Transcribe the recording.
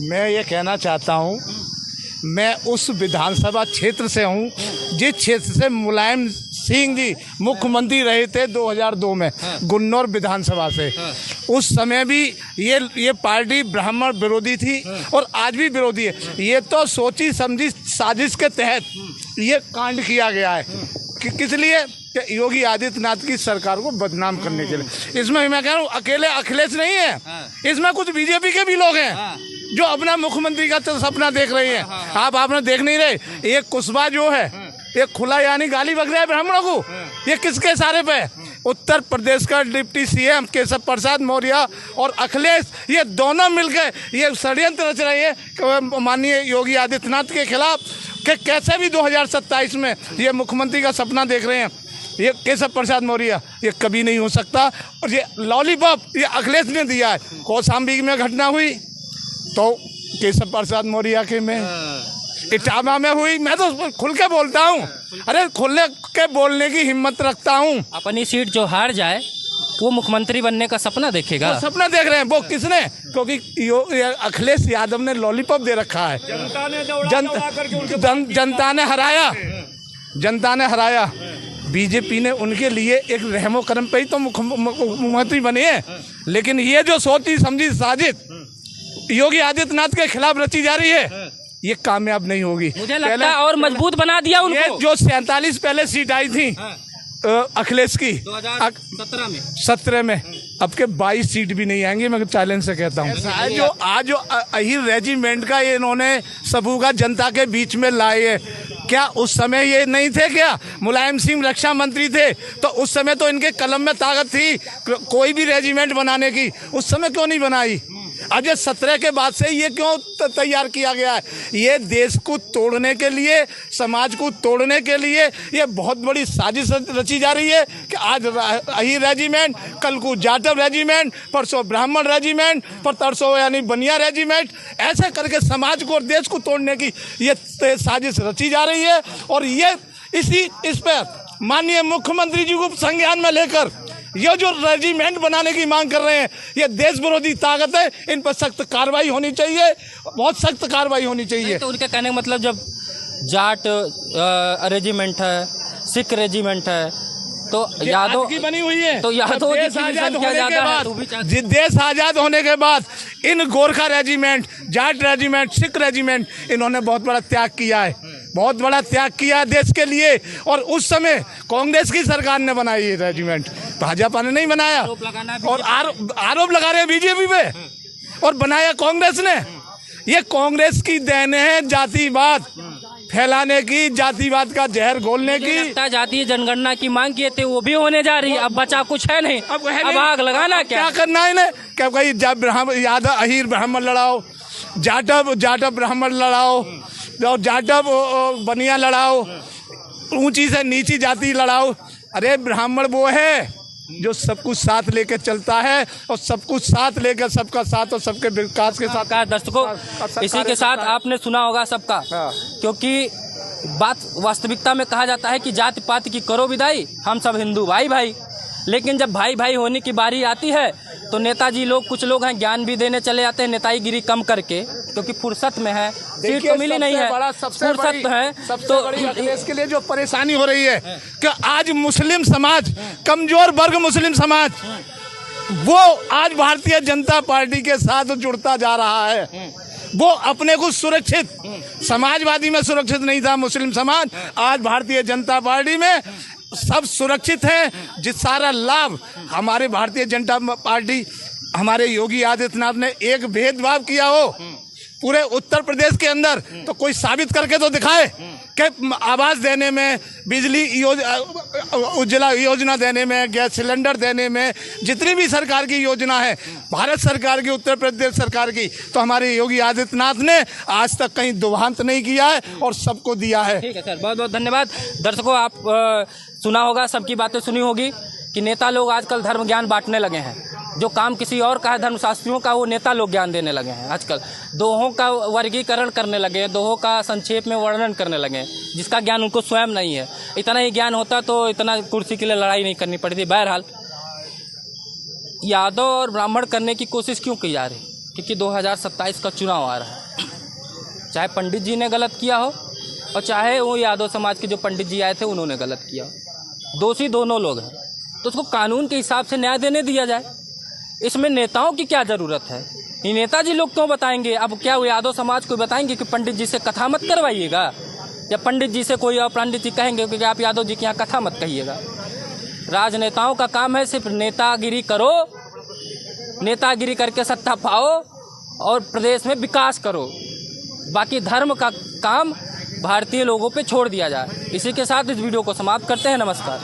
मैं ये कहना चाहता हूँ, मैं उस विधानसभा क्षेत्र से हूँ जिस क्षेत्र से मुलायम सिंह जी मुख्यमंत्री रहे थे 2002 में, गुन्नौर विधानसभा से। उस समय भी ये पार्टी ब्राह्मण विरोधी थी और आज भी विरोधी है। ये तो सोची समझी साजिश के तहत ये कांड किया गया है कि किस लिए, कि योगी आदित्यनाथ की सरकार को बदनाम करने के लिए। इसमें मैं कह रहा हूँ अकेले अखिलेश नहीं है, इसमें कुछ बीजेपी के भी लोग हैं जो अपना मुख्यमंत्री का तो सपना देख रहे हैं। आपने देख नहीं रहे, एक कुशवाहा जो है ये खुला यानी गाली बक रहा है ब्राह्मणों को। ये किसके इशारे पे? उत्तर प्रदेश का डिप्टी सीएम केशव प्रसाद मौर्य और अखिलेश, ये दोनों मिलकर ये षड्यंत्र रच रहे हैं माननीय योगी आदित्यनाथ के खिलाफ कि कैसे भी 2027 में ये मुख्यमंत्री का सपना देख रहे हैं। ये केशव प्रसाद मौर्य, ये कभी नहीं हो सकता। और ये लॉलीपॉप ये अखिलेश ने दिया है। कौशाम्बी में घटना हुई तो केशव प्रसाद मौर्य के में, इटावा में हुई। मैं तो खुल के बोलता हूँ, अरे खुलने के बोलने की हिम्मत रखता हूँ। अपनी सीट जो हार जाए वो मुख्यमंत्री बनने का सपना देखेगा। वो सपना देख रहे हैं वो किसने? क्योंकि अखिलेश यादव ने लॉलीपॉप दे रखा है। जनता ने हराया, जनता ने हराया। बीजेपी ने उनके लिए एक रहमो करम पे ही तो मुख्यमंत्री बने हैं। लेकिन ये जो सोची समझी साजिश योगी आदित्यनाथ के खिलाफ रची जा रही है, ये कामयाब नहीं होगी। मुझे लगता है और मजबूत बना दिया उनको। ये जो 47 पहले सीट आई थी अखिलेश की 2017 में, अब के 22 सीट भी नहीं आएंगे। मैं चैलेंज से कहता हूँ। आज जो अहीर रेजिमेंट का ये इन्होंने सबूगा जनता के बीच में लाए, क्या उस समय ये नहीं थे? क्या मुलायम सिंह रक्षा मंत्री थे तो उस समय तो इनके कलम में ताकत थी कोई भी रेजिमेंट बनाने की, उस समय क्यों नहीं बनाई? आज 17 के बाद से ये क्यों तैयार किया गया है? ये देश को तोड़ने के लिए, समाज को तोड़ने के लिए ये बहुत बड़ी साजिश रची जा रही है कि आज अहीर रेजिमेंट, कल को जाटव रेजिमेंट, परसों ब्राह्मण रेजिमेंट, पर तरसों यानी बनिया रेजिमेंट, ऐसे करके समाज को और देश को तोड़ने की ये साजिश रची जा रही है। और ये इस पर माननीय मुख्यमंत्री जी को संज्ञान में लेकर ये जो रेजिमेंट बनाने की मांग कर रहे हैं, ये देश विरोधी ताकत है। इन पर सख्त कार्रवाई होनी चाहिए, बहुत सख्त कार्रवाई होनी चाहिए। तो उनके कहने का मतलब जब जाट रेजिमेंट है, सिख रेजिमेंट है, तो यादव की बनी हुई है, तो यादव देश आजाद होने के बाद इन Gorkha regiment, Jat regiment, Sikh regiment, इन्होंने बहुत बड़ा त्याग किया है, बहुत बड़ा त्याग किया है देश के लिए। और उस समय कांग्रेस की सरकार ने बनाई ये रेजिमेंट, भाजपा ने नहीं बनाया। और आरोप लगा रहे हैं बीजेपी पे, और बनाया कांग्रेस ने। ये कांग्रेस की देन है जातिवाद फैलाने की, जातिवाद का जहर घोलने की। जातीय जनगणना की मांग किए थे, वो भी होने जा रही है। अब बचा कुछ है नहीं, अब आग लगाना क्या करना है इन्हें? क्या कहीं यादव अहीर ब्राह्मण लड़ाओ, जाटव ब्राह्मण लड़ाओ, और जाटव बनिया लड़ाओ, ऊंची से नीची जाति लड़ाओ। अरे ब्राह्मण वो है जो सब कुछ साथ लेकर चलता है, और सब कुछ साथ लेकर सबका साथ और सबके विकास के साथ। दर्शकों, इसी के साथ आपने सुना होगा सबका, क्योंकि बात वास्तविकता में कहा जाता है कि जाति पाति की करो विदाई, हम सब हिंदू भाई भाई। लेकिन जब भाई भाई होने की बारी आती है तो नेताजी लोग, कुछ लोग हैं ज्ञान भी देने चले जाते हैं नेताईगिरी कम करके, क्योंकि फुर्सत में है, सीट तो मिली नहीं है, फुर्सत है। तो देश के लिए जो परेशानी हो रही है कि आज मुस्लिम समाज, कमजोर वर्ग मुस्लिम समाज, वो आज भारतीय जनता पार्टी के साथ जुड़ता जा रहा है। वो अपने को सुरक्षित, समाजवादी में सुरक्षित नहीं था मुस्लिम समाज, आज भारतीय जनता पार्टी में सब सुरक्षित है। जिस सारा लाभ हमारे भारतीय जनता पार्टी, हमारे योगी आदित्यनाथ ने एक भेदभाव किया हो पूरे उत्तर प्रदेश के अंदर, तो कोई साबित करके तो दिखाए कि आवास देने में, बिजली उज्ज्वला योजना देने में, गैस सिलेंडर देने में, जितनी भी सरकार की योजना है भारत सरकार की, उत्तर प्रदेश सरकार की, तो हमारे योगी आदित्यनाथ ने आज तक कहीं दुभांत नहीं किया है और सबको दिया है। ठीक है सर, बहुत बहुत धन्यवाद। दर्शकों, आप सुना होगा, सबकी बातें सुनी होगी कि नेता लोग आजकल धर्म ज्ञान बांटने लगे हैं। जो काम किसी और का है धर्मशास्त्रियों का, वो नेता लोग ज्ञान देने लगे हैं। आजकल दोहों का वर्गीकरण करने लगे हैं, दोहों का संक्षेप में वर्णन करने लगे हैं, जिसका ज्ञान उनको स्वयं नहीं है। इतना ही ज्ञान होता तो इतना कुर्सी के लिए लड़ाई नहीं करनी पड़ती। बहरहाल यादव और ब्राह्मण करने की कोशिश क्यों की जा रही? क्योंकि 2027 का चुनाव आ रहा है। चाहे पंडित जी ने गलत किया हो और चाहे वो यादव समाज के जो पंडित जी आए थे उन्होंने गलत किया हो, दोषी दोनों लोग हैं, तो उसको कानून के हिसाब से न्याय देने दिया जाए। इसमें नेताओं की क्या ज़रूरत है? ये नेताजी लोग क्यों बताएंगे? अब क्या वो यादव समाज को बताएंगे कि पंडित जी से कथा मत करवाइएगा, या पंडित जी से कोई और पंडित जी कहेंगे कि आप यादव जी के यहाँ कथा मत कहिएगा? राजनेताओं का काम है सिर्फ नेतागिरी करो, नेतागिरी करके सत्ता पाओ और प्रदेश में विकास करो। बाकी धर्म का काम भारतीय लोगों पे छोड़ दिया जाए। इसी के साथ इस वीडियो को समाप्त करते हैं। नमस्कार।